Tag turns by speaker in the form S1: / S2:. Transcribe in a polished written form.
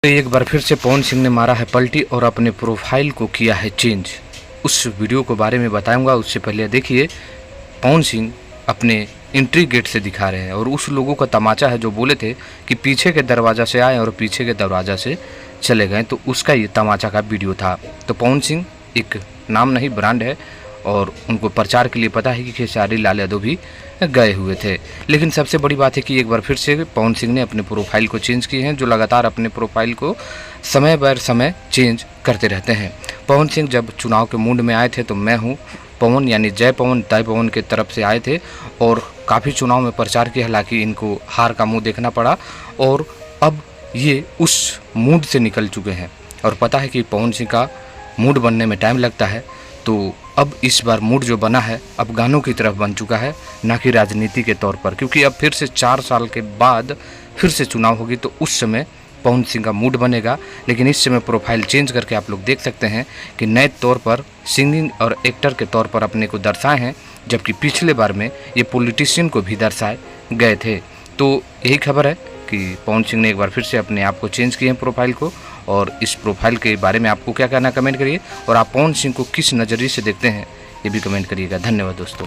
S1: एक बार फिर से पवन सिंह ने मारा है पलटी और अपने प्रोफाइल को किया है चेंज। उस वीडियो को बारे में बताऊंगा। उससे पहले देखिए, पवन सिंह अपने एंट्री गेट से दिखा रहे हैं और उस लोगों का तमाचा है जो बोले थे कि पीछे के दरवाज़ा से आए और पीछे के दरवाज़ा से चले गए, तो उसका ये तमाचा का वीडियो था। तो पवन सिंह एक नाम नहीं ब्रांड है और उनको प्रचार के लिए पता है कि खेसारी लाल यादव भी गए हुए थे। लेकिन सबसे बड़ी बात है कि एक बार फिर से पवन सिंह ने अपने प्रोफाइल को चेंज किए हैं, जो लगातार अपने प्रोफाइल को समय बर समय चेंज करते रहते हैं। पवन सिंह जब चुनाव के मूड में आए थे तो मैं हूँ पवन यानी जय पवन तय पवन के तरफ से आए थे और काफ़ी चुनाव में प्रचार किया। हालांकि इनको हार का मुँह देखना पड़ा और अब ये उस मूड से निकल चुके हैं और पता है कि पवन सिंह का मूड बनने में टाइम लगता है। तो अब इस बार मूड जो बना है अब गानों की तरफ बन चुका है, ना कि राजनीति के तौर पर, क्योंकि अब फिर से 4 साल के बाद फिर से चुनाव होगी तो उस समय पवन सिंह का मूड बनेगा। लेकिन इस समय प्रोफाइल चेंज करके आप लोग देख सकते हैं कि नए तौर पर सिंगिंग और एक्टर के तौर पर अपने को दर्शाए हैं, जबकि पिछले बार में ये पॉलिटिशियन को भी दर्शाए गए थे। तो यही खबर है कि पवन सिंह ने एक बार फिर से अपने आप को चेंज किए हैं प्रोफाइल को। और इस प्रोफाइल के बारे में आपको क्या कहना कमेंट करिए और आप पवन सिंह को किस नज़रिए से देखते हैं ये भी कमेंट करिएगा। धन्यवाद दोस्तों।